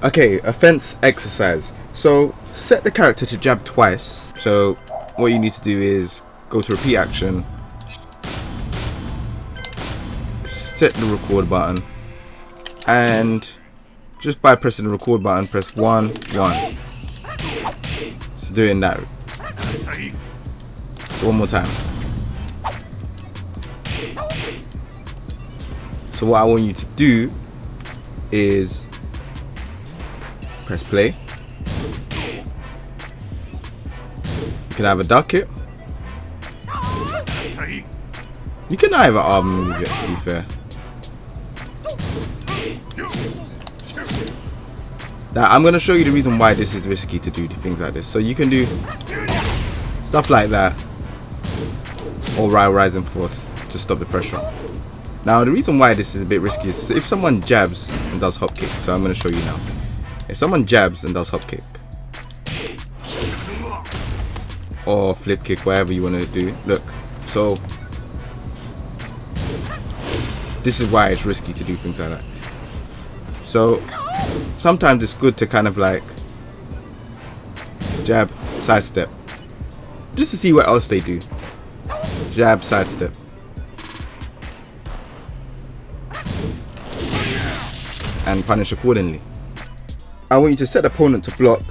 Okay, offense exercise. So set the character to jab twice. So what you need to do is go to repeat action, set the record button, and just by pressing the record button, press 1 1. So doing that. So one more time. So what I want you to do is press play. You can either duck it. You can either arm move it, to be fair. Now, I'm going to show you the reason why this is risky to do things like this. So you can do stuff like that, or rising forward to stop the pressure. Now, the reason why this is a bit risky is if someone jabs and does hop kick. So I'm going to show you now. If someone jabs and does hop kick or flip kick, whatever you want to do, look. So this is why it's risky to do things like that. So sometimes it's good to kind of like jab, sidestep, just to see what else they do. Jab, sidestep. And punish accordingly. I want you to set the opponent to block.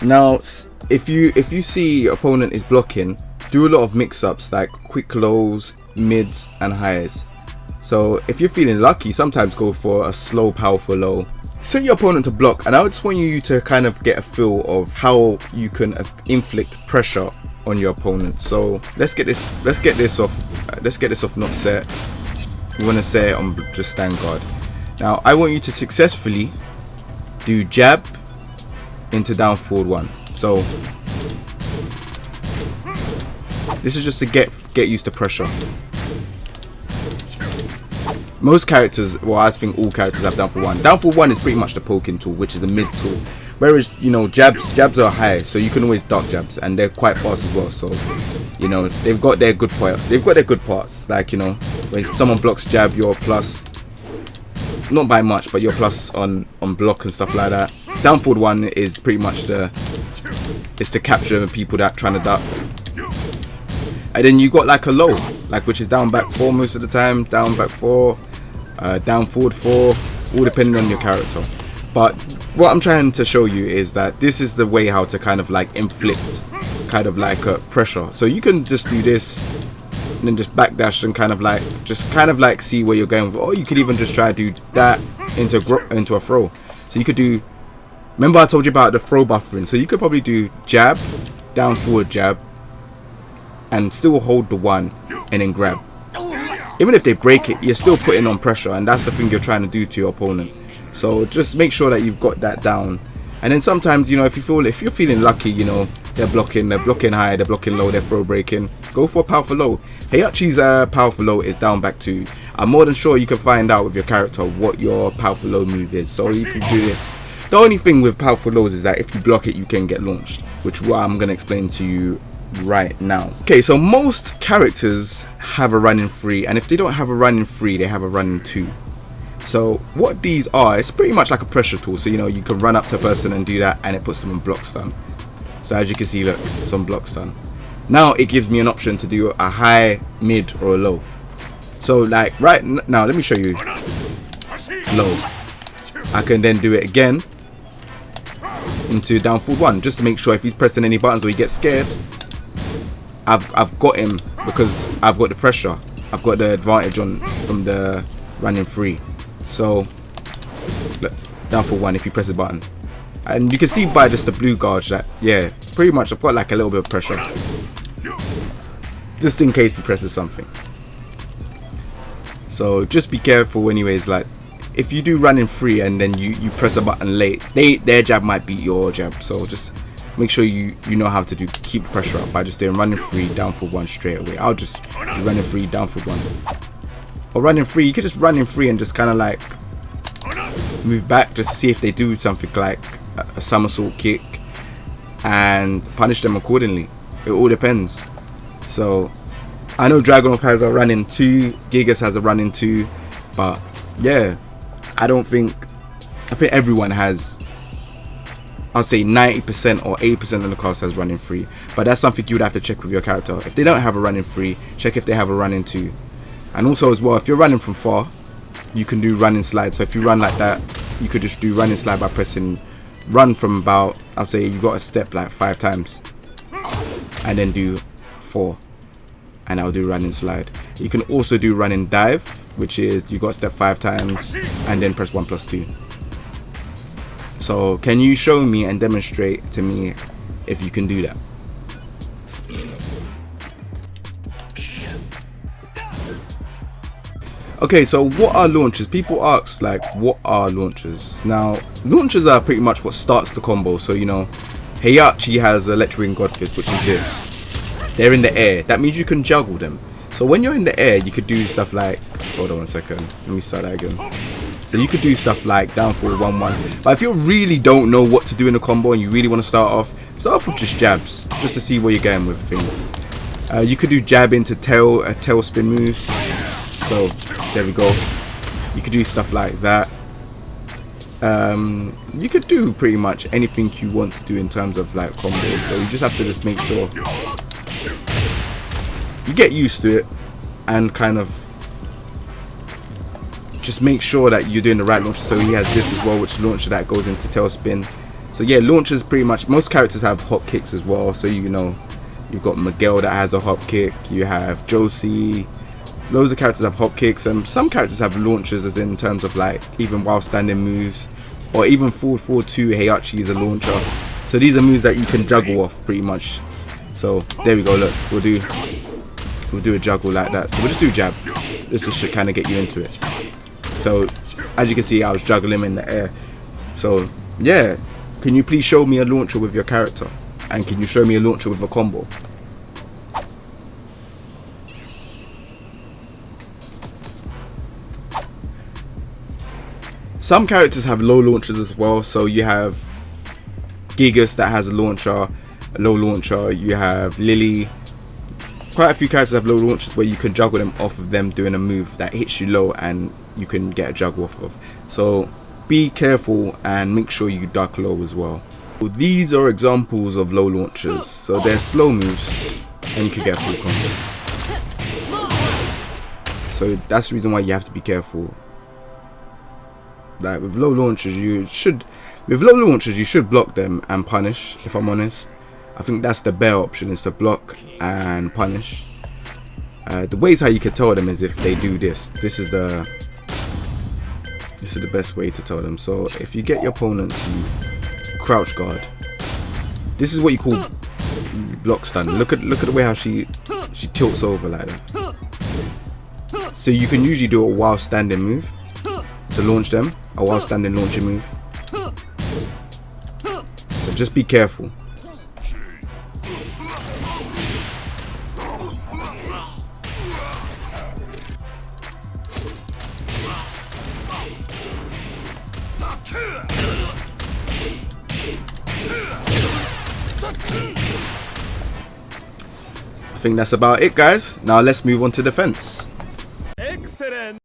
Now, if you see your opponent is blocking, do a lot of mix-ups like quick lows, mids, and highs. So if you're feeling lucky, sometimes go for a slow, powerful low. Set your opponent to block, and I just want you to kind of get a feel of how you can inflict pressure on your opponent. So let's get this off not set. We want to set it on just stand guard. Now I want you to successfully do jab into down forward 1. So this is just to get used to pressure. Most characters, well, I think all characters have down forward 1. Down forward 1 is pretty much the poking tool, which is the mid tool. Whereas, you know, jabs are high, so you can always duck jabs, and they're quite fast as well. So, you know, they've got their good parts. Like, you know, when someone blocks jab, you're plus, not by much, but you're plus on block and stuff like that. Down forward 1 is pretty much it's to capture people that trying to duck. And then you got like a low, like which is down back 4 most of the time, down back 4, down forward 4, all depending on your character. But what I'm trying to show you is that this is the way how to kind of like inflict kind of like pressure. So you can just do this and then just backdash and kind of like see where you're going with, or you could even just try to do that into a throw. So you could do, remember I told you about the throw buffering, so you could probably do jab, down forward jab, and still hold the 1 and then grab. Even if they break it, you're still putting on pressure, and that's the thing you're trying to do to your opponent. So just make sure that you've got that down. And then sometimes, you know, if you're feeling lucky, you know, they're blocking high, they're blocking low, they're throw breaking, go for a powerful low. Heihachi's powerful low is down back 2. I'm more than sure you can find out with your character what your powerful low move is, so you can do this. The only thing with powerful lows is that if you block it, you can get launched, which I'm going to explain to you right now. Okay, so most characters have a running 3, and if they don't have a running 3, they have a running 2. So what these are, it's pretty much like a pressure tool. So, you know, you can run up to a person and do that, and it puts them on block stun. So as you can see, look, some block stun. Now it gives me an option to do a high, mid, or a low. So like right now, let me show you low. I can then do it again into down forward 1, just to make sure if he's pressing any buttons or he gets scared, I've got him, because I've got the pressure, I've got the advantage from the running 3. So look, down for 1 if you press the button, and you can see by just the blue gauge that, yeah, pretty much I've got like a little bit of pressure, just in case he presses something. So just be careful anyways, like if you do running 3 and then you press a button late, their jab might beat your jab. So just make sure you know how to keep the pressure up by just doing running 3 down for 1 straight away. I'll just do running 3 down for 1, or running 3. You could just running 3 and just kind of like move back just to see if they do something like a somersault kick, and punish them accordingly. It all depends. So I know Dragunov has a running 2, Gigas has a running 2, but yeah, I don't think I think everyone has, I'd say 90% or 80% of the cast has running 3, but that's something you would have to check with your character. If they don't have a running 3, check if they have a running 2. And also as well, if you're running from far, you can do running slide. So if you run like that, you could just do running slide by pressing run from about, I'd say you got to step like 5 times and then do 4, and I'll do running slide. You can also do running dive, which is you got to step 5 times and then press 1+2. So can you show me and demonstrate to me if you can do that? Okay, so what are launchers? People ask, like, what are launchers? Now, launchers are pretty much what starts the combo. So, you know, Heihachi has Electric Wing God Fist, which is this. They're in the air. That means you can juggle them. So when you're in the air, you could do stuff like, hold on 1 second, let me start that again. So you could do stuff like downfall 1-1. But if you really don't know what to do in a combo and you really want to start off with just jabs, just to see where you're going with things. You could do jab into tail spin moves. So there we go. You could do stuff like that. You could do pretty much anything you want to do in terms of like combos. So you just have to just make sure you get used to it and kind of just make sure that you're doing the right launcher. So he has this as well, which launcher that goes into tailspin. So yeah, launchers pretty much, most characters have hop kicks as well. So you know, you've got Miguel that has a hop kick, you have Josie, loads of characters have hop kicks, and some characters have launchers as in terms of like even while standing moves, or even forward 4-2 Heihachi is a launcher. So these are moves that you can juggle off pretty much. So there we go, look, we'll do a juggle like that. So we'll just do jab. This should kind of get you into it. So as you can see, I was juggling him in the air. So yeah, can you please show me a launcher with your character? And can you show me a launcher with a combo? Some characters have low launchers as well. So you have Gigas that has a launcher, a low launcher. You have Lily. Quite a few characters have low launchers where you can juggle them off of them doing a move that hits you low and you can get a juggle off of. So be careful and make sure you duck low as well. These are examples of low launchers. So they're slow moves and you can get full combo. So that's the reason why you have to be careful. Like with low launchers, you should block them and punish, if I'm honest. I think that's the better option, is to block and punish. The ways how you can tell them is if they do this. This is the best way to tell them. So if you get your opponent to crouch guard, this is what you call block stun. Look at the way how she tilts over like that. So you can usually do a while standing move to launch them, a while standing launching move. So just be careful. I think that's about it, guys. Now let's move on to defense. Excellent.